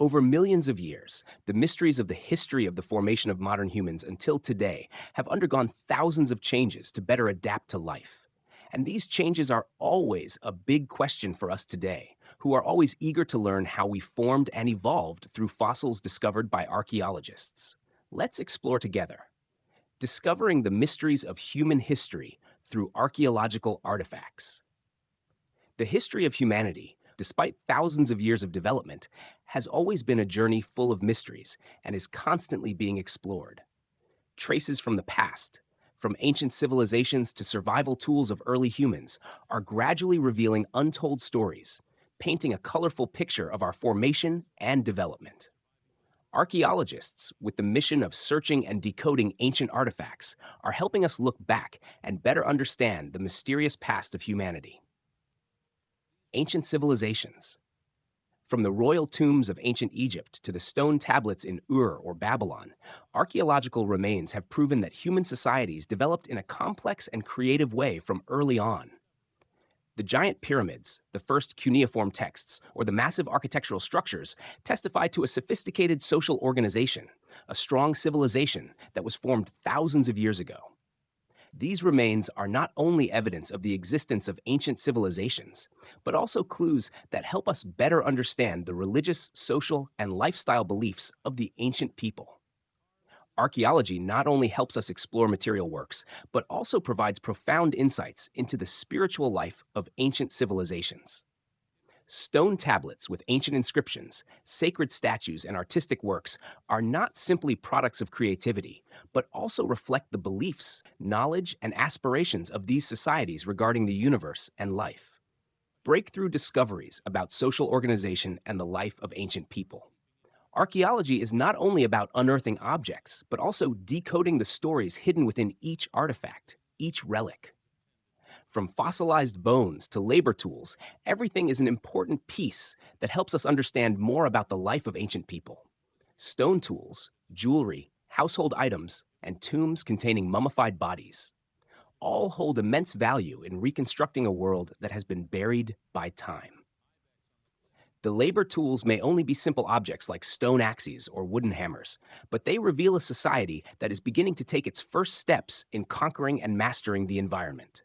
Over millions of years, the mysteries of the history of the formation of modern humans until today have undergone thousands of changes to better adapt to life. And these changes are always a big question for us today, who are always eager to learn how we formed and evolved through fossils discovered by archaeologists. Let's explore together, discovering the mysteries of human history through archaeological artifacts. The history of humanity, despite thousands of years of development, has always been a journey full of mysteries and is constantly being explored. Traces from the past, from ancient civilizations to survival tools of early humans, are gradually revealing untold stories, painting a colorful picture of our formation and development. Archaeologists, with the mission of searching and decoding ancient artifacts, are helping us look back and better understand the mysterious past of humanity. Ancient civilizations. From the royal tombs of ancient Egypt to the stone tablets in Ur or Babylon, archaeological remains have proven that human societies developed in a complex and creative way from early on. The giant pyramids, the first cuneiform texts, or the massive architectural structures testify to a sophisticated social organization, a strong civilization that was formed thousands of years ago. These remains are not only evidence of the existence of ancient civilizations, but also clues that help us better understand the religious, social, and lifestyle beliefs of the ancient people. Archaeology not only helps us explore material works, but also provides profound insights into the spiritual life of ancient civilizations. Stone tablets with ancient inscriptions, sacred statues, and artistic works are not simply products of creativity, but also reflect the beliefs, knowledge, and aspirations of these societies regarding the universe and life. Breakthrough discoveries about social organization and the life of ancient people. Archaeology is not only about unearthing objects, but also decoding the stories hidden within each artifact, each relic. From fossilized bones to labor tools, everything is an important piece that helps us understand more about the life of ancient people. Stone tools, jewelry, household items, and tombs containing mummified bodies all hold immense value in reconstructing a world that has been buried by time. The labor tools may only be simple objects like stone axes or wooden hammers, but they reveal a society that is beginning to take its first steps in conquering and mastering the environment.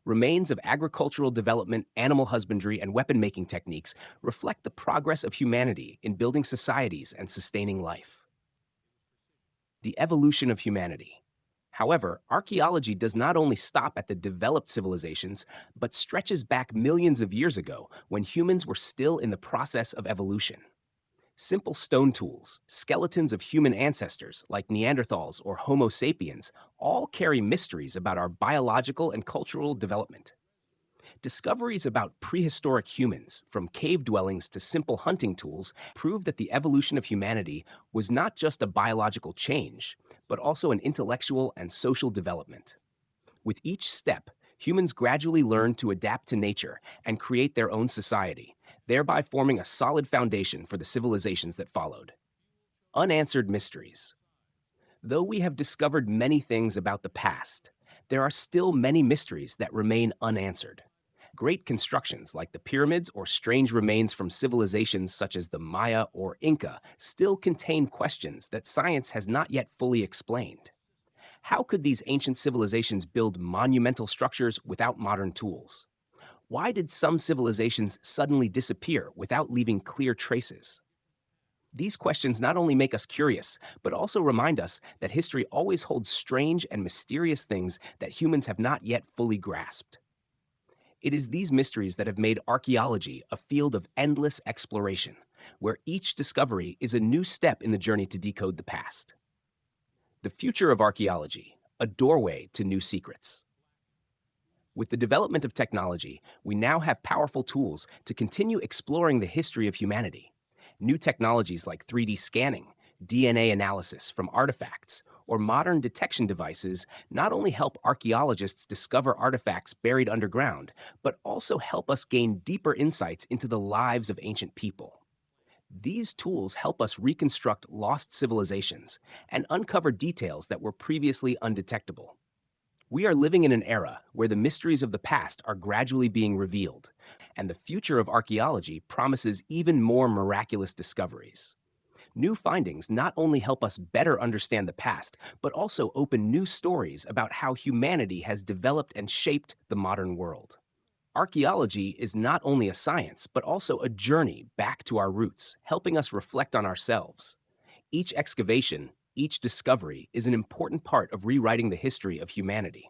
Remains of agricultural development, animal husbandry, and weapon-making techniques reflect the progress of humanity in building societies and sustaining life. The evolution of humanity. However, archaeology does not only stop at the developed civilizations, but stretches back millions of years ago when humans were still in the process of evolution. Simple stone tools, skeletons of human ancestors like Neanderthals or Homo sapiens all carry mysteries about our biological and cultural development. Discoveries about prehistoric humans, from cave dwellings to simple hunting tools, prove that the evolution of humanity was not just a biological change, but also an intellectual and social development. With each step, humans gradually learned to adapt to nature and create their own society, thereby forming a solid foundation for the civilizations that followed. Unanswered mysteries. Though we have discovered many things about the past, there are still many mysteries that remain unanswered. Great constructions like the pyramids or strange remains from civilizations such as the Maya or Inca still contain questions that science has not yet fully explained. How could these ancient civilizations build monumental structures without modern tools? Why did some civilizations suddenly disappear without leaving clear traces? These questions not only make us curious, but also remind us that history always holds strange and mysterious things that humans have not yet fully grasped. It is these mysteries that have made archaeology a field of endless exploration, where each discovery is a new step in the journey to decode the past. The future of archaeology, a doorway to new secrets. With the development of technology, we now have powerful tools to continue exploring the history of humanity. New technologies like 3D scanning, DNA analysis from artifacts, or modern detection devices not only help archaeologists discover artifacts buried underground, but also help us gain deeper insights into the lives of ancient people. These tools help us reconstruct lost civilizations and uncover details that were previously undetectable. We are living in an era where the mysteries of the past are gradually being revealed, and the future of archaeology promises even more miraculous discoveries. New findings not only help us better understand the past, but also open new stories about how humanity has developed and shaped the modern world. Archaeology is not only a science, but also a journey back to our roots, helping us reflect on ourselves. Each excavation, each discovery is an important part of rewriting the history of humanity.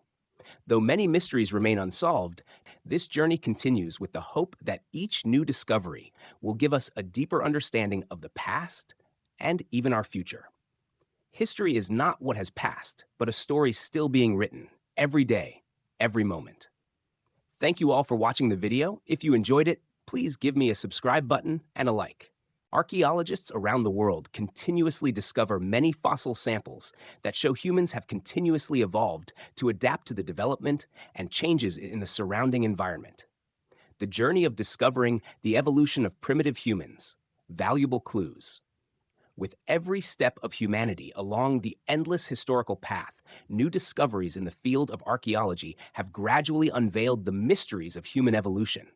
Though many mysteries remain unsolved, this journey continues with the hope that each new discovery will give us a deeper understanding of the past and even our future. History is not what has passed, but a story still being written every day, every moment. Thank you all for watching the video. If you enjoyed it, please give me a subscribe button and a like. Archaeologists around the world continuously discover many fossil samples that show humans have continuously evolved to adapt to the development and changes in the surrounding environment. The journey of discovering the evolution of primitive humans, valuable clues. With every step of humanity along the endless historical path, new discoveries in the field of archaeology have gradually unveiled the mysteries of human evolution.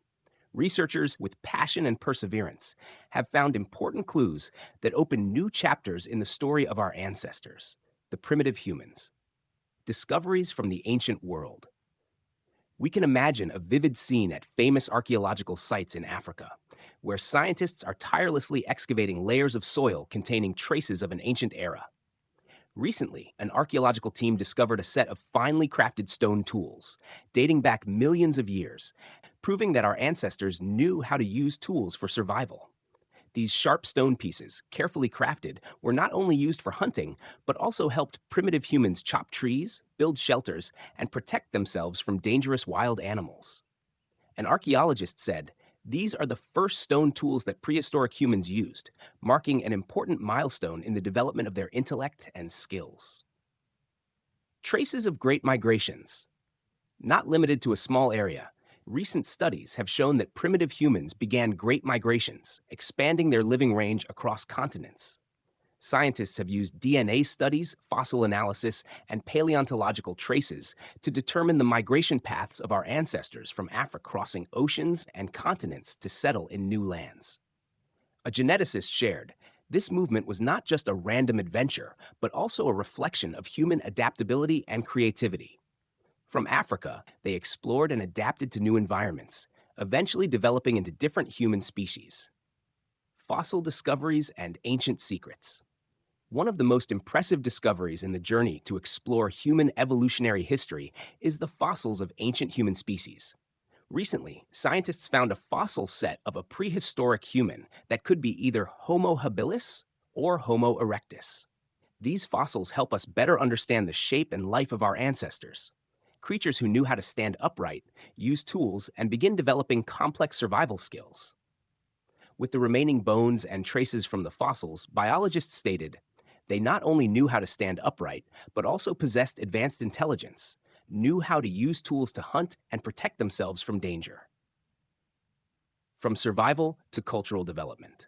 Researchers with passion and perseverance have found important clues that open new chapters in the story of our ancestors, the primitive humans. Discoveries from the ancient world. We can imagine a vivid scene at famous archaeological sites in Africa, where scientists are tirelessly excavating layers of soil containing traces of an ancient era. Recently, an archaeological team discovered a set of finely crafted stone tools, dating back millions of years, proving that our ancestors knew how to use tools for survival. These sharp stone pieces, carefully crafted, were not only used for hunting, but also helped primitive humans chop trees, build shelters, and protect themselves from dangerous wild animals. An archaeologist said, "These are the first stone tools that prehistoric humans used, marking an important milestone in the development of their intellect and skills." Traces of great migrations. Not limited to a small area, recent studies have shown that primitive humans began great migrations, expanding their living range across continents. Scientists have used DNA studies, fossil analysis, and paleontological traces to determine the migration paths of our ancestors from Africa crossing oceans and continents to settle in new lands. A geneticist shared, "This movement was not just a random adventure, but also a reflection of human adaptability and creativity." From Africa, they explored and adapted to new environments, eventually developing into different human species. Fossil discoveries and ancient secrets. One of the most impressive discoveries in the journey to explore human evolutionary history is the fossils of ancient human species. Recently, scientists found a fossil set of a prehistoric human that could be either Homo habilis or Homo erectus. These fossils help us better understand the shape and life of our ancestors. Creatures who knew how to stand upright, use tools, and begin developing complex survival skills. With the remaining bones and traces from the fossils, biologists stated, "They not only knew how to stand upright, but also possessed advanced intelligence, knew how to use tools to hunt and protect themselves from danger." From survival to cultural development.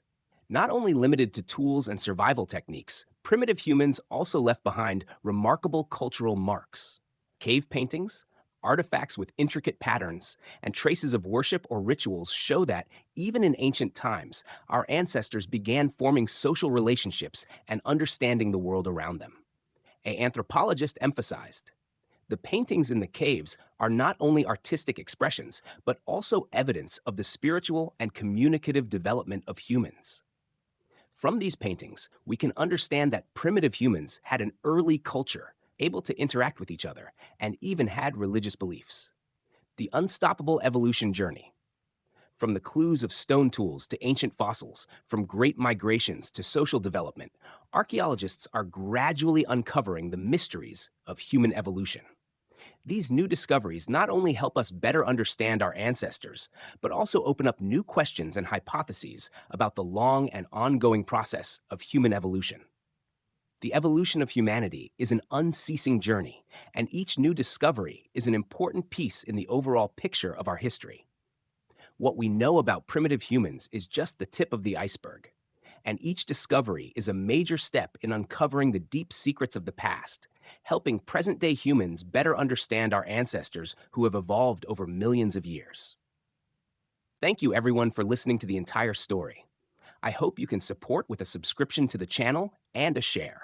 Not only limited to tools and survival techniques, primitive humans also left behind remarkable cultural marks. Cave paintings, artifacts with intricate patterns, and traces of worship or rituals show that, even in ancient times, our ancestors began forming social relationships and understanding the world around them. An anthropologist emphasized, "The paintings in the caves are not only artistic expressions, but also evidence of the spiritual and communicative development of humans." From these paintings, we can understand that primitive humans had an early culture, able to interact with each other, and even had religious beliefs. The unstoppable evolution journey. From the clues of stone tools to ancient fossils, from great migrations to social development, archaeologists are gradually uncovering the mysteries of human evolution. These new discoveries not only help us better understand our ancestors, but also open up new questions and hypotheses about the long and ongoing process of human evolution. The evolution of humanity is an unceasing journey, and each new discovery is an important piece in the overall picture of our history. What we know about primitive humans is just the tip of the iceberg, and each discovery is a major step in uncovering the deep secrets of the past, helping present day humans better understand our ancestors who have evolved over millions of years. Thank you, everyone, for listening to the entire story. I hope you can support with a subscription to the channel and a share.